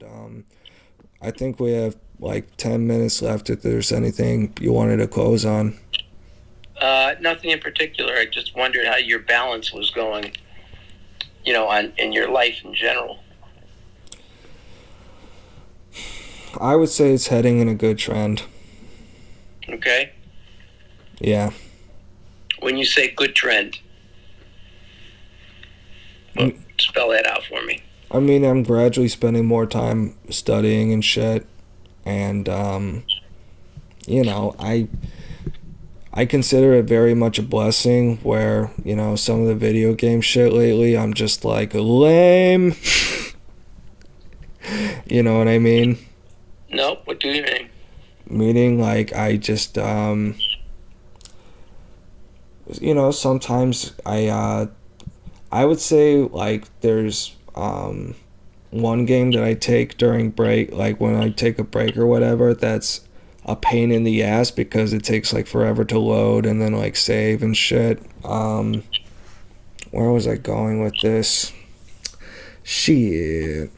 And I think we have like 10 minutes left if there's anything you wanted to close on. Nothing in particular. I just wondered how your balance was going, in your life in general. I would say it's heading in a good trend. Okay. Yeah. When you say good trend, well, spell that out for me. I mean, I'm gradually spending more time studying and shit. And, I consider it very much a blessing where, some of the video game shit lately, I'm just like, lame. You know what I mean? No, what do you mean? Meaning, like, I just, sometimes I would say, like, there's, one game that I take during break, like when I take a break or whatever, that's a pain in the ass because it takes like forever to load and then like save and shit. Where was I going with this? Shit.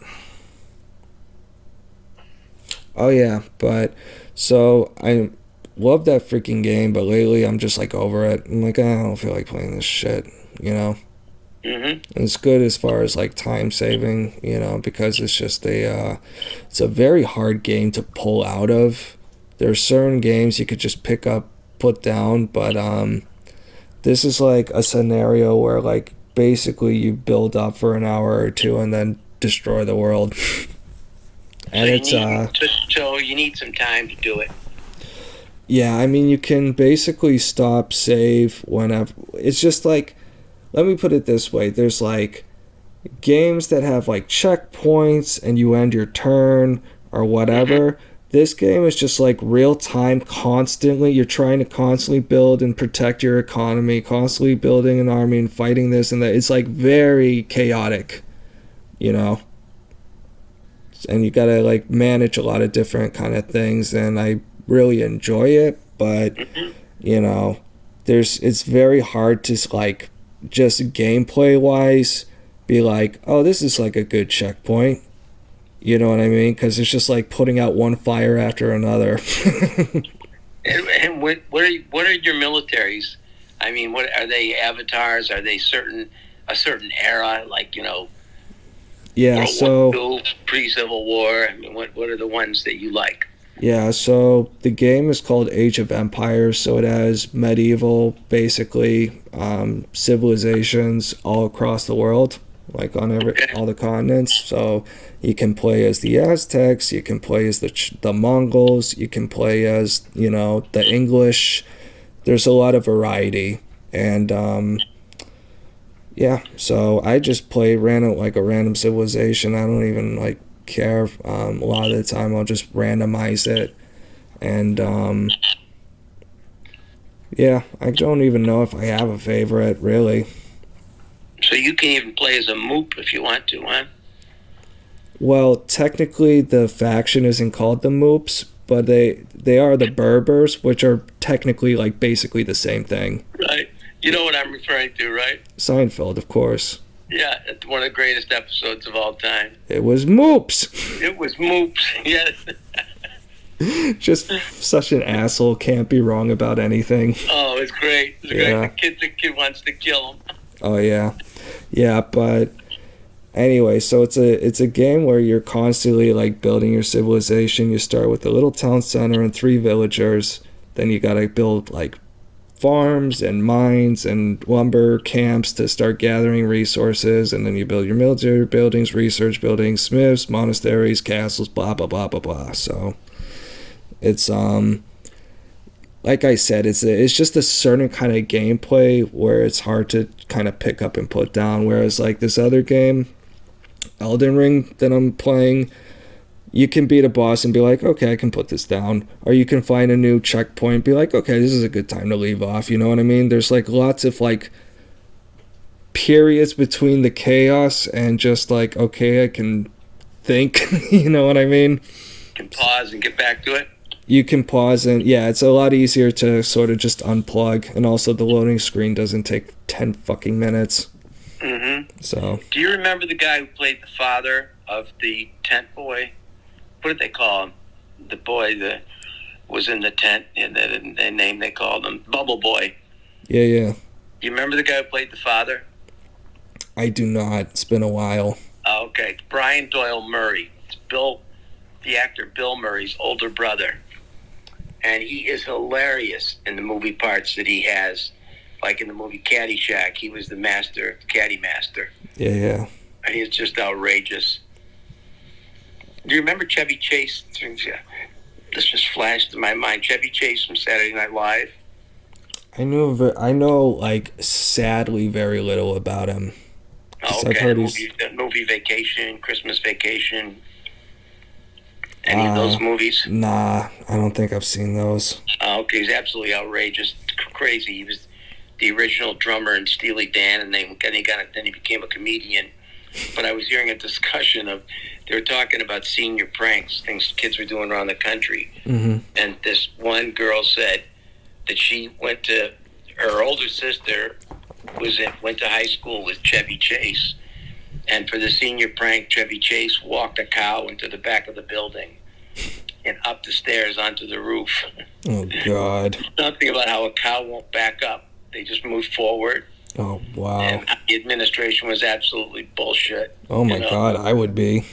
Oh yeah, but so I love that freaking game, but lately I'm just like over it. I'm like, I don't feel like playing this shit, Mm-hmm. It's good as far as like time saving, because it's just it's a very hard game to pull out of. There are certain games you could just pick up, put down, but this is like a scenario where like basically you build up for an hour or two and then destroy the world. And so you need some time to do it. Yeah, I mean you can basically stop, save whenever. It's just like, let me put it this way, there's like games that have like checkpoints and you end your turn or whatever. Mm-hmm. This game is just like real time, constantly. You're trying to constantly build and protect your economy, constantly building an army and fighting this and that. It's like very chaotic, And you gotta like manage a lot of different kind of things, and I really enjoy it, but it's very hard to like just gameplay wise be like, oh, this is like a good checkpoint. You know what I mean? Because it's just like putting out one fire after another. and what are your militaries? I mean, what are they? Avatars? Are they a certain era? Like Yeah. So pre-Civil War. I mean, what are the ones that you like? Yeah. So the game is called Age of Empires. So it has medieval, basically, civilizations all across the world, like on all the continents. So you can play as the Aztecs, you can play as the Mongols, you can play as, the English. There's a lot of variety. And, so I just play a random civilization. I don't even, like, care. A lot of the time I'll just randomize it. And, I don't even know if I have a favorite, really. So you can even play as a moop if you want to, huh? Well, technically the faction isn't called the Moops, but they are the Berbers, which are technically like basically the same thing. Right. You know what I'm referring to, right? Seinfeld, of course. Yeah, it's one of the greatest episodes of all time. It was Moops. It was Moops, yes. Just such an asshole, can't be wrong about anything. Oh, it's great. The kid wants to kill him. Oh, yeah. Yeah, but anyway, so it's a game where you're constantly like building your civilization. You start with a little town center and 3 villagers. Then you gotta build like farms and mines and lumber camps to start gathering resources. And then you build your military buildings, research buildings, smiths, monasteries, castles, blah, blah, blah, blah, blah. So it's, like I said, it's just a certain kind of gameplay where it's hard to kind of pick up and put down. Whereas like this other game, Elden Ring, that I'm playing, you can beat a boss and be like, okay, I can put this down. Or you can find a new checkpoint, be like, okay, this is a good time to leave off. You know what I mean? There's like lots of like periods between the chaos and just like, okay, I can think. You know what I mean? You can pause and get back to it. You can pause and it's a lot easier to sort of just unplug, and also the loading screen doesn't take 10 fucking minutes. Mm-hmm. So. Do you remember the guy who played the father of the tent boy. What did they call him? The boy that was in the tent, and the name they called him Bubble Boy. Yeah. You remember the guy who played the father? I do not. It's been a while. Oh, okay, it's Brian Doyle Murray. It's the actor Bill Murray's older brother, and he is hilarious in the movie parts that he has. Like in the movie Caddyshack, he was the caddy master. Yeah. And he's just outrageous. Do you remember Chevy Chase? This just flashed in my mind. Chevy Chase from Saturday Night Live. I know, like, sadly very little about him. Oh, okay. I've heard the movie Vacation, Christmas Vacation. Any of those movies? Nah, I don't think I've seen those. Oh, okay. He's absolutely outrageous, crazy. He was the original drummer in Steely Dan, and then he became a comedian. But I was hearing a discussion of, they were talking about senior pranks, things kids were doing around the country. Mm-hmm. And this one girl said that she went to, her older sister went to high school with Chevy Chase. And for the senior prank, Chevy Chase walked a cow into the back of the building and up the stairs onto the roof. Oh, God. Something about how a cow won't back up. They just move forward. Oh, wow. And the administration was absolutely bullshit. Oh, my God, I would be.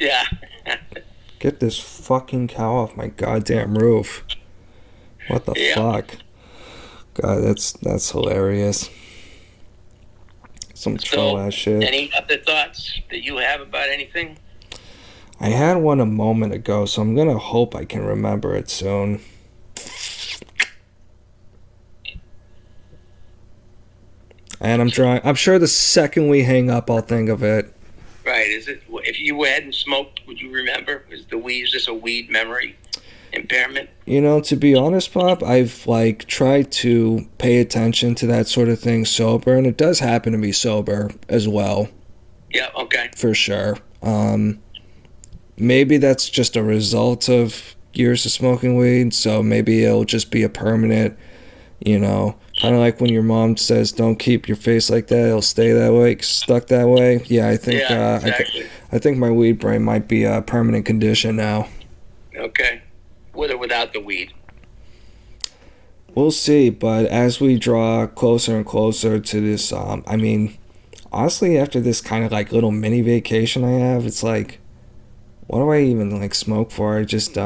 Yeah. Get this fucking cow off my goddamn roof. What the fuck? God, that's hilarious. Some troll-ass shit. Any other thoughts that you have about anything? I had one a moment ago, so I'm gonna hope I can remember it soon. And I'm sure the second we hang up, I'll think of it. Right. Is it, if you hadn't smoked, would you remember? Is this a weed memory impairment? You know, to be honest, Pop, I've like tried to pay attention to that sort of thing sober, and it does happen to be sober as well. Yeah. Okay. For sure. Maybe that's just a result of years of smoking weed, so maybe it'll just be a permanent, you know, kind of like when your mom says, don't keep your face like that, it'll stay that way, stuck that way. Yeah, I think exactly. I think my weed brain might be a permanent condition now. Okay. With or without the weed? We'll see, but as we draw closer and closer to this, I mean, honestly, after this kind of like little mini vacation I have, it's like, what do I even like smoke for? I just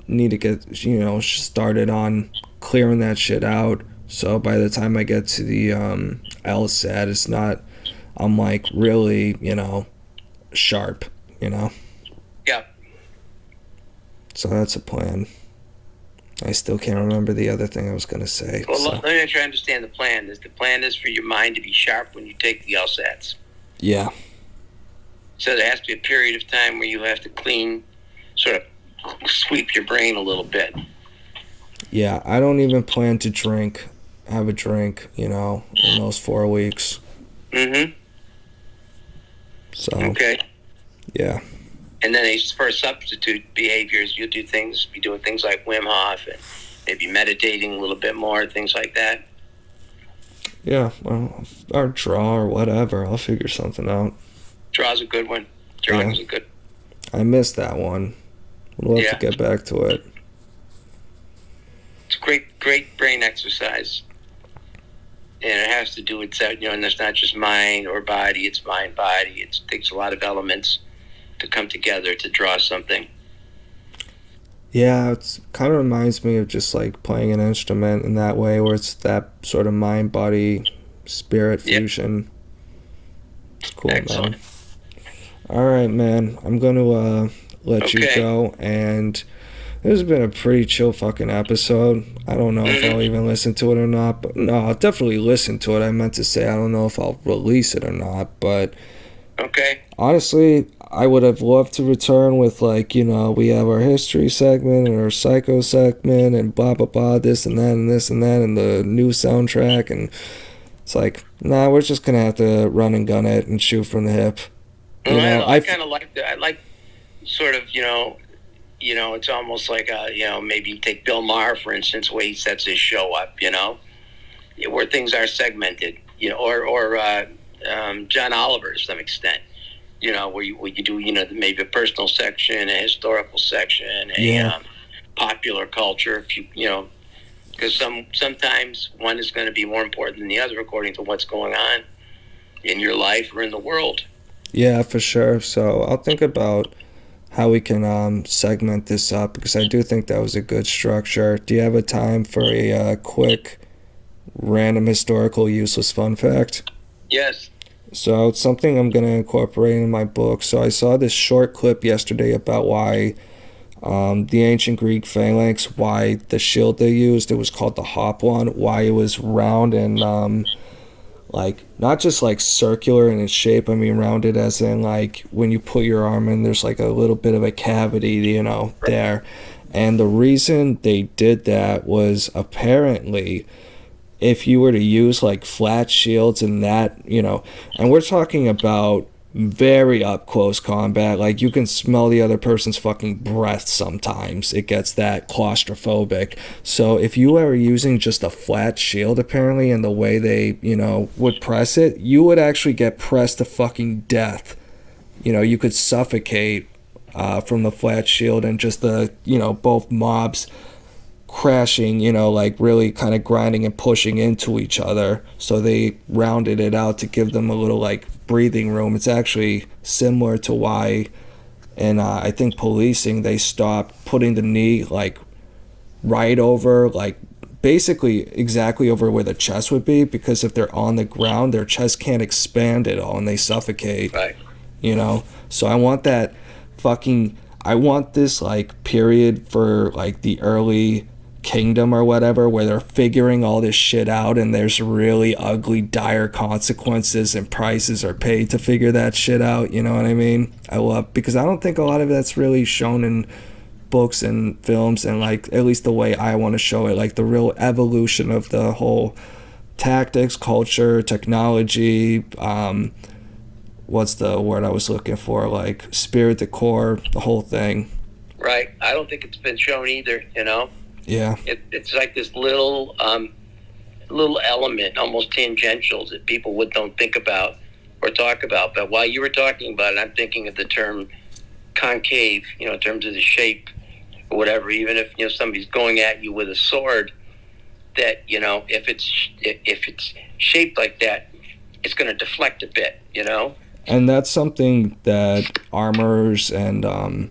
need to get, you know, started on clearing that shit out. So by the time I get to the LSAT, it's not, I'm like really, you know, sharp, you know? Yeah. So that's a plan. I still can't remember the other thing I was going to say. Well, let me make sure I understand the plan. The plan is for your mind to be sharp when you take the LSATs. Yeah. So there has to be a period of time where you have to sort of sweep your brain a little bit. Yeah, I don't even plan to have a drink, you know, in those 4 weeks. Mm-hmm. So. Okay. Yeah. And then for substitute behaviors, you'll be doing things like Wim Hof and maybe meditating a little bit more, things like that. Yeah, well, or draw or whatever. I'll figure something out. Draw's a good one. Drawing's a good. I missed that one. We'll have to get back to it. It's great brain exercise. And it has to do with, you know, and it's not just mind or body, it's mind, body. It takes a lot of elements to come together to draw something. Yeah, it kind of reminds me of just like playing an instrument in that way, where it's that sort of mind, body, spirit fusion. Yep. It's cool, excellent. Man. All right, man. I'm going to let you go, and this has been a pretty chill fucking episode. I don't know if I'll even listen to it or not, but no, I'll definitely listen to it. I meant to say I don't know if I'll release it or not, but honestly, I would have loved to return with, like, you know, we have our history segment and our psycho segment and blah, blah, blah, this and that and this and that and the new soundtrack, and it's like, nah, we're just going to have to run and gun it and shoot from the hip. I kind of like that. I like sort of, you know, it's almost like, you know, maybe take Bill Maher, for instance, the way he sets his show up, you know, where things are segmented, you know, or John Oliver to some extent. where you do, maybe a personal section, a historical section, Yeah. popular culture. If because sometimes one is going to be more important than the other according to what's going on in your life or in the world. Yeah, for sure. So I'll think about how we can segment this up because I do think that was a good structure. Do you have a time for a quick, random historical useless fun fact? Yes. So it's something I'm going to incorporate in my book. So I saw this short clip yesterday about why the ancient Greek phalanx, why the shield they used, it was called the hop one, why it was round and like not just like circular in its shape. I mean rounded as in like when you put your arm in, there's like a little bit of a cavity, there. And the reason they did that was apparently if you were to use like flat shields and that, and we're talking about very up close combat, like you can smell the other person's fucking breath sometimes. It gets that claustrophobic. So if you were using just a flat shield, apparently, and the way they, would press it, you would actually get pressed to fucking death. You could suffocate from the flat shield and just the, both mobs crashing, like really kind of grinding and pushing into each other. So they rounded it out to give them a little like breathing room. It's actually similar to why in I think policing they stopped putting the knee like right over, like basically exactly over where the chest would be, because if they're on the ground their chest can't expand at all and they suffocate. Right. So I want that I want this like period for like the early kingdom or whatever where they're figuring all this shit out and there's really ugly dire consequences and prices are paid to figure that shit out. You know what I mean? Because I don't think a lot of that's really shown in books and films, and like at least the way I want to show it, like the real evolution of the whole tactics, culture, technology, what's the word I was looking for, like spirit, decor, the whole thing. Right. I don't think it's been shown either, Yeah. It's like this little element, almost tangential, that people don't think about or talk about. But while you were talking about it, I'm thinking of the term concave, in terms of the shape or whatever. Even if somebody's going at you with a sword, that if it's shaped like that, it's going to deflect a bit, And that's something that armorers and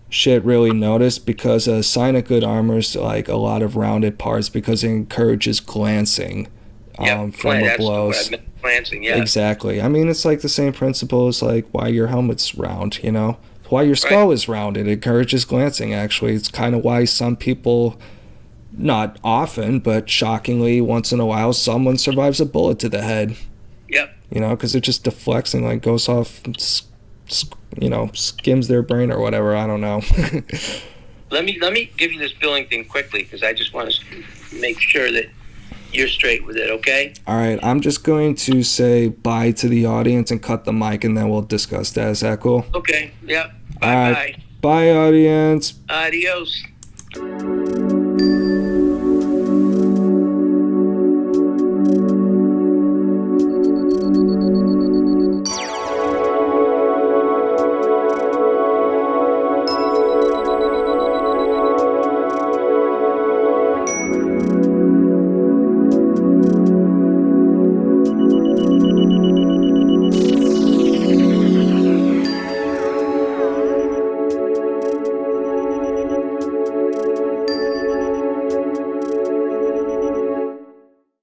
shit really notice, because a sign of good armor is like a lot of rounded parts because it encourages glancing from the blows. Glancing, yeah. Exactly. I mean, it's like the same principle as like why your helmet's round, why your skull is rounded. It encourages glancing, actually. It's kind of why some people, not often, but shockingly, once in a while, someone survives a bullet to the head. Yep. Because it just deflects and like goes off, skims their brain or whatever. I don't know. Let me give you this billing thing quickly, because I just want to make sure that you're straight with it, okay? All right, I'm just going to say bye to the audience and cut the mic, and then we'll discuss that. Is that cool? Okay, yep. Bye-bye. Bye, audience. Adios.